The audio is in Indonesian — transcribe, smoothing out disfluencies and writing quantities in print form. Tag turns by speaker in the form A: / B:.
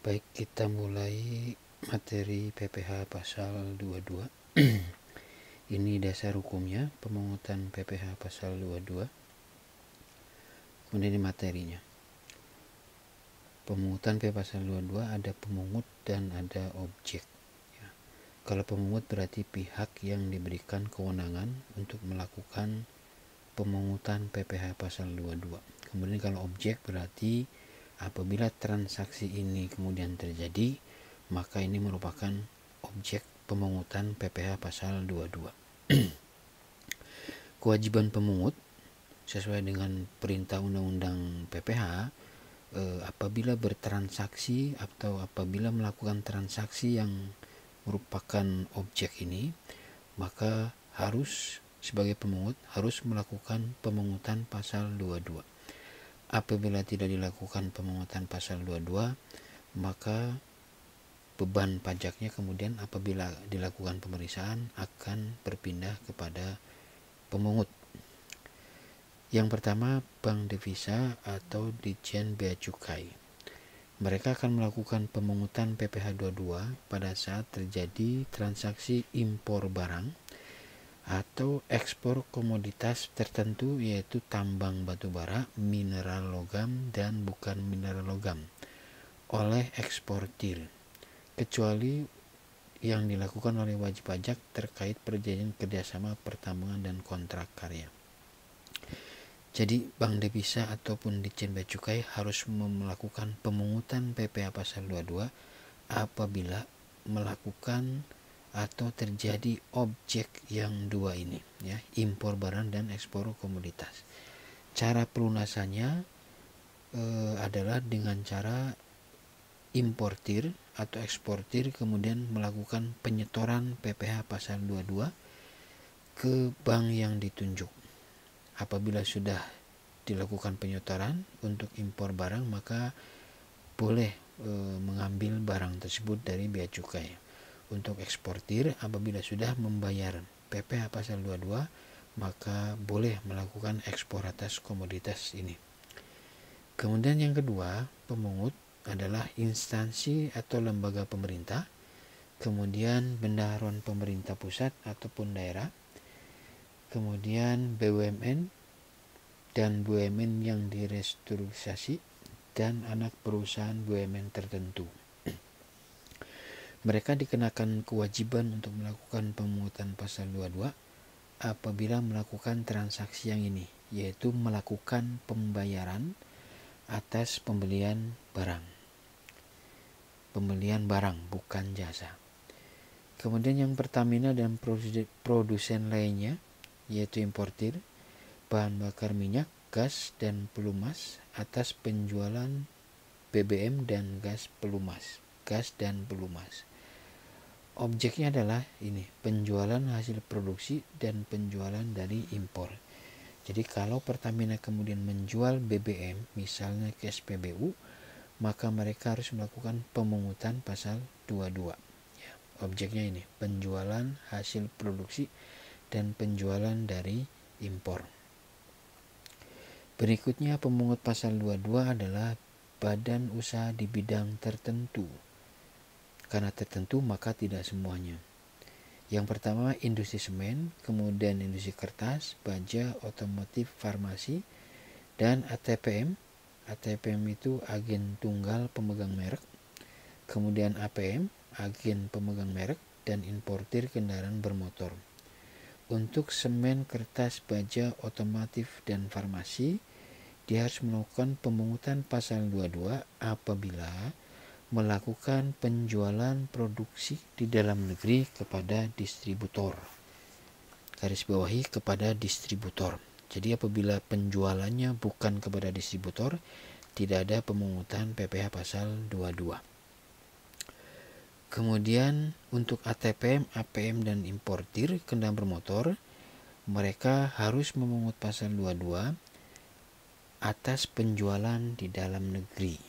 A: Baik, kita mulai materi PPh pasal 22. Ini dasar hukumnya, pemungutan PPh pasal 22. Kemudian ini materinya. Pemungutan PPh pasal 22 ada pemungut dan ada objek. Ya. Kalau pemungut berarti pihak yang diberikan kewenangan untuk melakukan pemungutan PPh pasal 22. Kemudian kalau objek berarti apabila transaksi ini kemudian terjadi, maka ini merupakan objek pemungutan PPh pasal 22. Kewajiban pemungut sesuai dengan perintah undang-undang PPh, apabila bertransaksi atau apabila melakukan transaksi yang merupakan objek ini, maka harus sebagai pemungut harus melakukan pemungutan pasal 22. Apabila tidak dilakukan pemungutan pasal 22, maka beban pajaknya kemudian apabila dilakukan pemeriksaan akan berpindah kepada pemungut. Yang pertama, Bank Devisa atau Ditjen Bea Cukai. Mereka akan melakukan pemungutan PPh 22 pada saat terjadi transaksi impor barang atau ekspor komoditas tertentu, yaitu tambang batu bara, mineral logam, dan bukan mineral logam oleh eksportir, kecuali yang dilakukan oleh wajib pajak terkait perjanjian kerjasama pertambangan dan kontrak karya. Jadi Bank Devisa ataupun Ditjen Bea Cukai harus melakukan pemungutan PPh pasal 22 apabila melakukan atau terjadi objek yang dua ini, ya, impor barang dan ekspor komoditas. Cara pelunasannya adalah dengan cara importir atau eksportir kemudian melakukan penyetoran PPh pasal 22 ke bank yang ditunjuk. Apabila sudah dilakukan penyetoran untuk impor barang, maka boleh mengambil barang tersebut dari bea cukai. Untuk eksportir, apabila sudah membayar PPh pasal 22, maka boleh melakukan ekspor atas komoditas ini. Kemudian yang kedua, pemungut adalah instansi atau lembaga pemerintah, kemudian bendaharaan pemerintah pusat ataupun daerah, kemudian BUMN dan BUMN yang direstrukturisasi, dan anak perusahaan BUMN tertentu. Mereka dikenakan kewajiban untuk melakukan pemungutan pasal 22 apabila melakukan transaksi yang ini, yaitu melakukan pembayaran atas pembelian barang. Pembelian barang, bukan jasa. Kemudian yang Pertamina dan produsen lainnya, yaitu importir bahan bakar minyak, gas, dan pelumas atas penjualan BBM dan gas dan pelumas. Objeknya adalah ini, penjualan hasil produksi dan penjualan dari impor. Jadi kalau Pertamina kemudian menjual BBM misalnya ke SPBU, maka mereka harus melakukan pemungutan pasal 22. Ya, objeknya ini, penjualan hasil produksi dan penjualan dari impor. Berikutnya, pemungut pasal 22 adalah badan usaha di bidang tertentu. Karena tertentu maka tidak semuanya. Yang pertama, industri semen, kemudian industri kertas, baja, otomotif, farmasi, dan ATPM. ATPM itu agen tunggal pemegang merek. Kemudian APM, agen pemegang merek, dan importir kendaraan bermotor. Untuk semen, kertas, baja, otomotif, dan farmasi, dia harus melakukan pemungutan pasal 22 apabila melakukan penjualan produksi di dalam negeri kepada distributor. Garis bawahi, kepada distributor. Jadi apabila penjualannya bukan kepada distributor, tidak ada pemungutan PPh pasal 22. Kemudian untuk ATPM, APM, dan importir kendaraan bermotor, mereka harus memungut pasal 22 atas penjualan di dalam negeri.